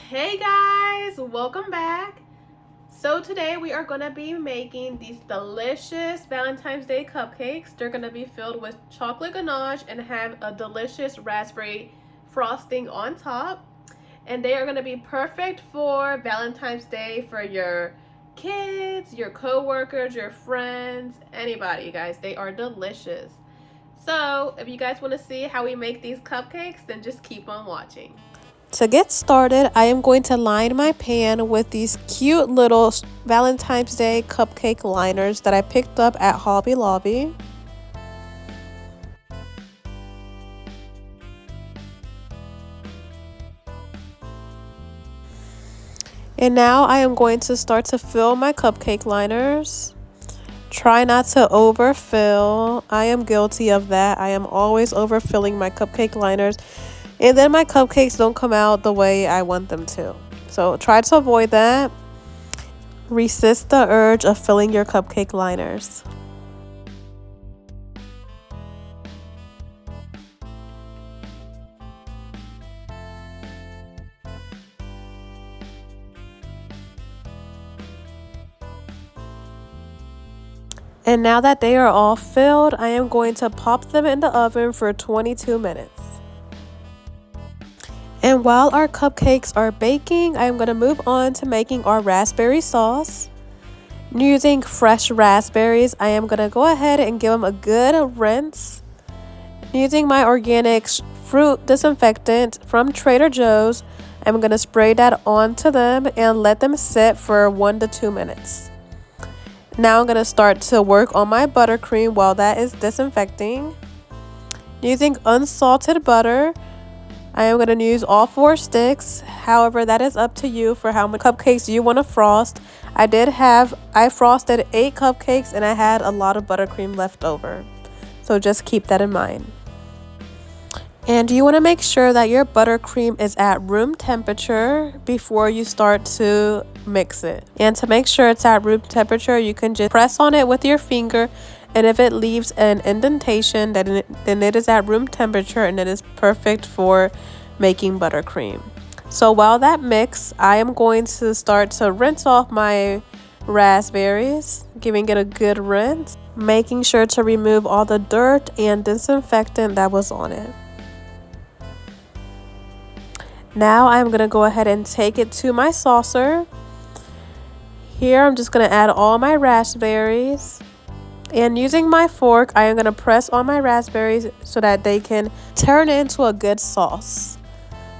Hey guys, welcome back. So today we are going to be making these delicious Valentine's Day cupcakes. They're going to be filled with chocolate ganache and have a delicious raspberry frosting on top. And they are going to be perfect for Valentine's Day for your kids, your co-workers, your friends, anybody, you guys. They are delicious. So if you guys want to see how we make these cupcakes, then just keep on watching. To get started, I am going to line my pan with these cute little Valentine's Day cupcake liners that I picked up at Hobby Lobby. And now I am going to start to fill my cupcake liners. Try not to overfill. I am guilty of that. I am always overfilling my cupcake liners. And then my cupcakes don't come out the way I want them to. So try to avoid that. Resist the urge of filling your cupcake liners. And now that they are all filled, I am going to pop them in the oven for 22 minutes. And while our cupcakes are baking, I'm going to move on to making our raspberry sauce. Using fresh raspberries, I am going to go ahead and give them a good rinse. Using my organic fruit disinfectant from Trader Joe's, I'm going to spray that onto them and let them sit for 1 to 2 minutes. Now I'm going to start to work on my buttercream while that is disinfecting. Using unsalted butter, I am going to use all 4 sticks. However, that is up to you for how many cupcakes you want to frost. I frosted 8 cupcakes and I had a lot of buttercream left over. So just keep that in mind. And you want to make sure that your buttercream is at room temperature before you start to mix it. And to make sure it's at room temperature, you can just press on it with your finger. And if it leaves an indentation, then it is at room temperature and it is perfect for making buttercream. So while that mix, I am going to start to rinse off my raspberries, giving it a good rinse, making sure to remove all the dirt and disinfectant that was on it. Now I'm going to go ahead and take it to my saucer. Here I'm just going to add all my raspberries. And using my fork, I am going to press on my raspberries so that they can turn into a good sauce.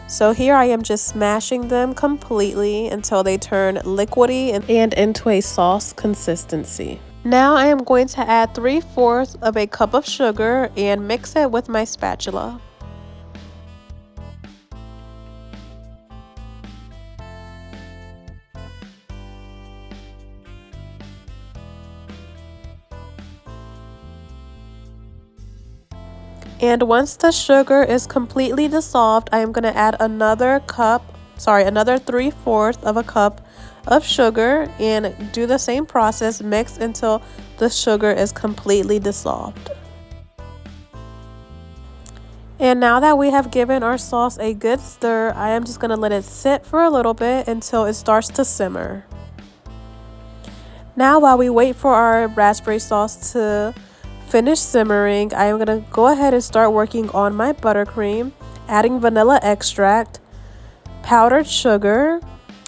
So here I am just smashing them completely until they turn liquidy and into a sauce consistency. Now I am going to add 3/4 of a cup of sugar and mix it with my spatula. And once the sugar is completely dissolved, I am going to add another 3/4 of a cup of sugar and do the same process, mix until the sugar is completely dissolved. And now that we have given our sauce a good stir, I am just going to let it sit for a little bit until it starts to simmer. Now while we wait for our raspberry sauce to finish simmering, I am going to go ahead and start working on my buttercream, adding vanilla extract, powdered sugar,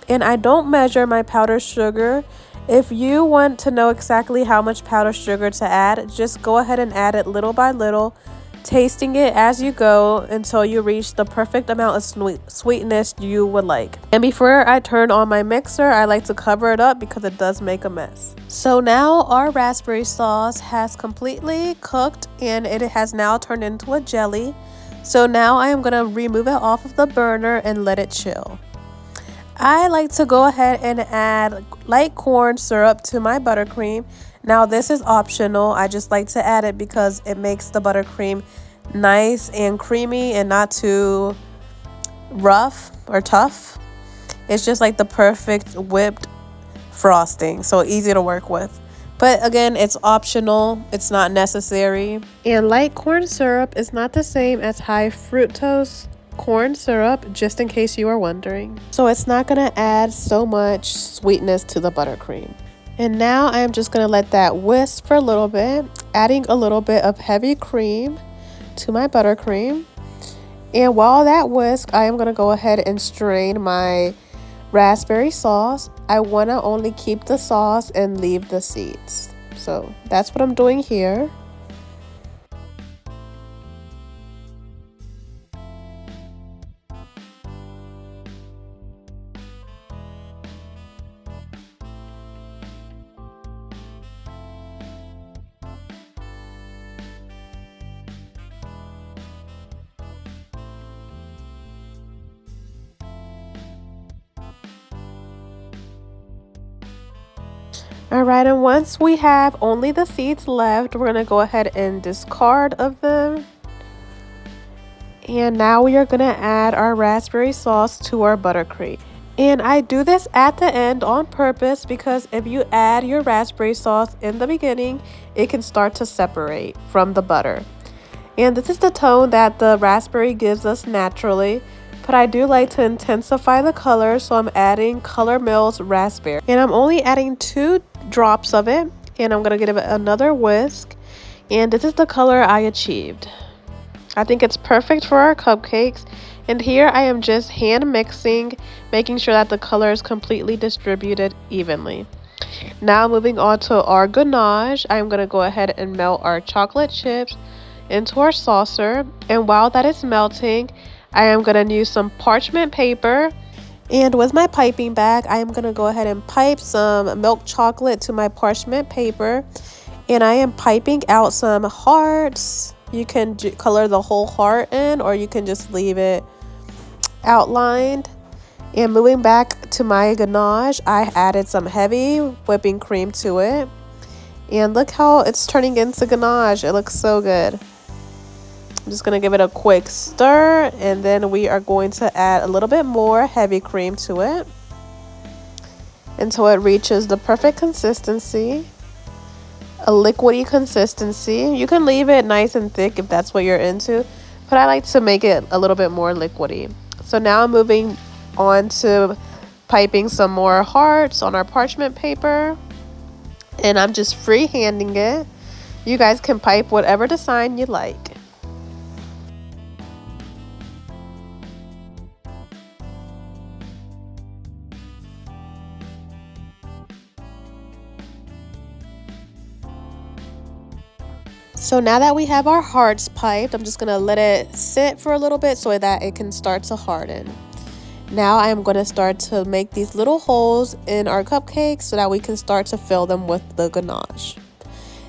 and I don't measure my powdered sugar. If you want to know exactly how much powdered sugar to add, just go ahead and add it little by little, tasting it as you go until you reach the perfect amount of sweetness you would like. And before I turn on my mixer, I like to cover it up because it does make a mess. So now our raspberry sauce has completely cooked and it has now turned into a jelly. So now I am going to remove it off of the burner and let it chill. I like to go ahead and add light corn syrup to my buttercream. Now this is optional. I just like to add it because it makes the buttercream nice and creamy and not too rough or tough. It's just like the perfect whipped frosting, so easy to work with. But again, it's optional, it's not necessary. And light corn syrup is not the same as high fructose corn syrup, just in case you are wondering. So it's not gonna add so much sweetness to the buttercream. And now I am just gonna let that whisk for a little bit, adding a little bit of heavy cream to my buttercream. And while that whisk, I am gonna go ahead and strain my raspberry sauce. I wanna only keep the sauce and leave the seeds. So that's what I'm doing here. Alright, and once we have only the seeds left, we're going to go ahead and discard of them. And now we are going to add our raspberry sauce to our buttercream. And I do this at the end on purpose because if you add your raspberry sauce in the beginning, it can start to separate from the butter. And this is the tone that the raspberry gives us naturally. But I do like to intensify the color, so I'm adding Color Mills Raspberry. And I'm only adding 2 drops of it, and I'm going to give it another whisk. And this is the color I achieved. I think it's perfect for our cupcakes. And here I am just hand mixing, making sure that the color is completely distributed evenly. Now moving on to our ganache, I'm going to go ahead and melt our chocolate chips into our saucer. And while that is melting, I am going to use some parchment paper. And with my piping bag, I am going to go ahead and pipe some milk chocolate to my parchment paper. And I am piping out some hearts. You can color the whole heart in, or you can just leave it outlined. And moving back to my ganache, I added some heavy whipping cream to it. And look how it's turning into ganache. It looks so good. I'm just going to give it a quick stir, and then we are going to add a little bit more heavy cream to it until it reaches the perfect consistency, a liquidy consistency. You can leave it nice and thick if that's what you're into, but I like to make it a little bit more liquidy. So now I'm moving on to piping some more hearts on our parchment paper, and I'm just freehanding it. You guys can pipe whatever design you like. So now that we have our hearts piped, I'm just going to let it sit for a little bit so that it can start to harden. Now I am going to start to make these little holes in our cupcakes so that we can start to fill them with the ganache.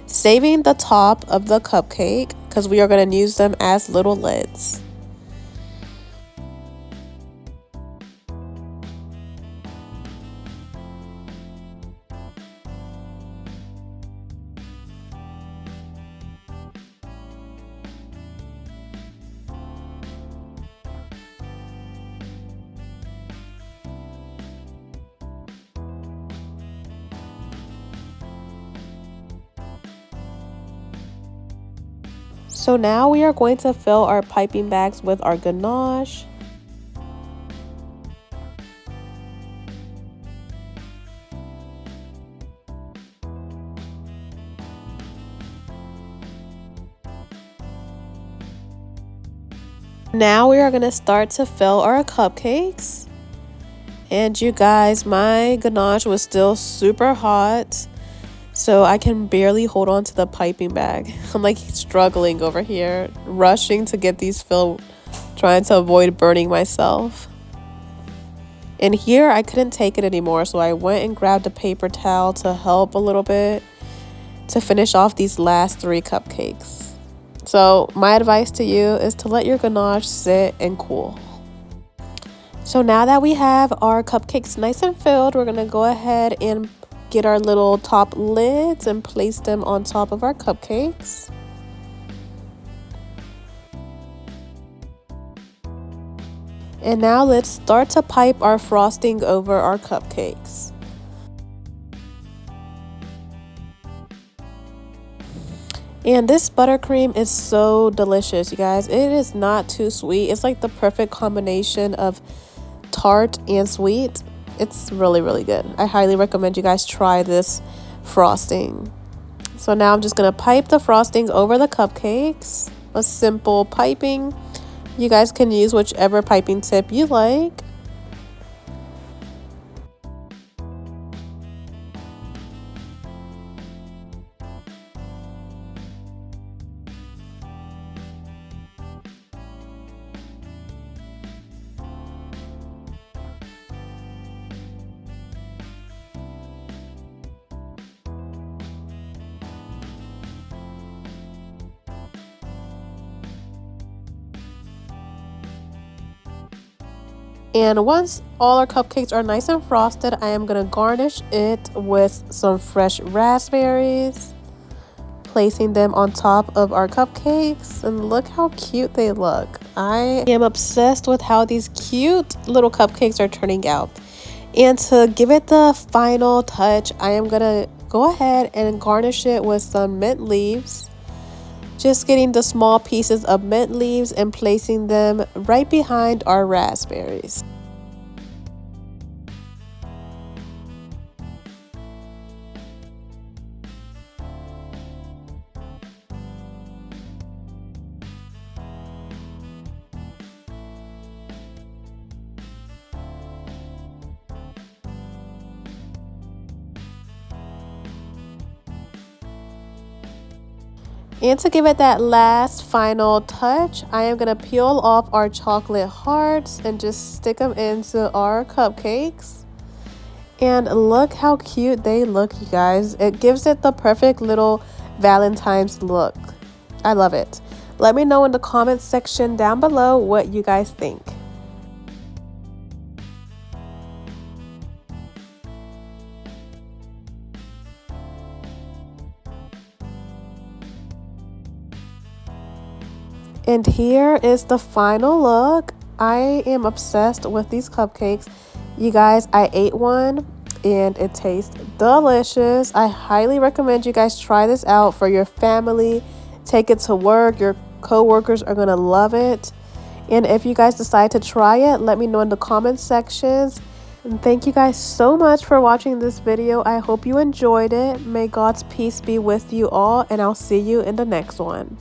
Saving the top of the cupcake because we are going to use them as little lids. So now we are going to fill our piping bags with our ganache. Now we are going to start to fill our cupcakes. And you guys, my ganache was still super hot, so I can barely hold on to the piping bag. I'm like struggling over here, rushing to get these filled, trying to avoid burning myself. And here I couldn't take it anymore, so I went and grabbed a paper towel to help a little bit to finish off these last 3 cupcakes. So my advice to you is to let your ganache sit and cool. So now that we have our cupcakes nice and filled, we're going to go ahead and get our little top lids and place them on top of our cupcakes. And now let's start to pipe our frosting over our cupcakes. And this buttercream is so delicious, you guys. It is not too sweet. It's like the perfect combination of tart and sweet. It's really, really good. I highly recommend you guys try this frosting. So now I'm just going to pipe the frosting over the cupcakes. A simple piping. You guys can use whichever piping tip you like. And once all our cupcakes are nice and frosted, I am going to garnish it with some fresh raspberries, placing them on top of our cupcakes. And look how cute they look. I am obsessed with how these cute little cupcakes are turning out. And to give it the final touch, I am going to go ahead and garnish it with some mint leaves. Just getting the small pieces of mint leaves and placing them right behind our raspberries. And to give it that last final touch, I am going to peel off our chocolate hearts and just stick them into our cupcakes. And look how cute they look, you guys. It gives it the perfect little Valentine's look. I love it. Let me know in the comments section down below what you guys think. And here is the final look. I am obsessed with these cupcakes. You guys, I ate one and it tastes delicious. I highly recommend you guys try this out for your family. Take it to work. Your co-workers are gonna love it. And if you guys decide to try it, let me know in the comment sections. And thank you guys so much for watching this video. I hope you enjoyed it. May God's peace be with you all, and I'll see you in the next one.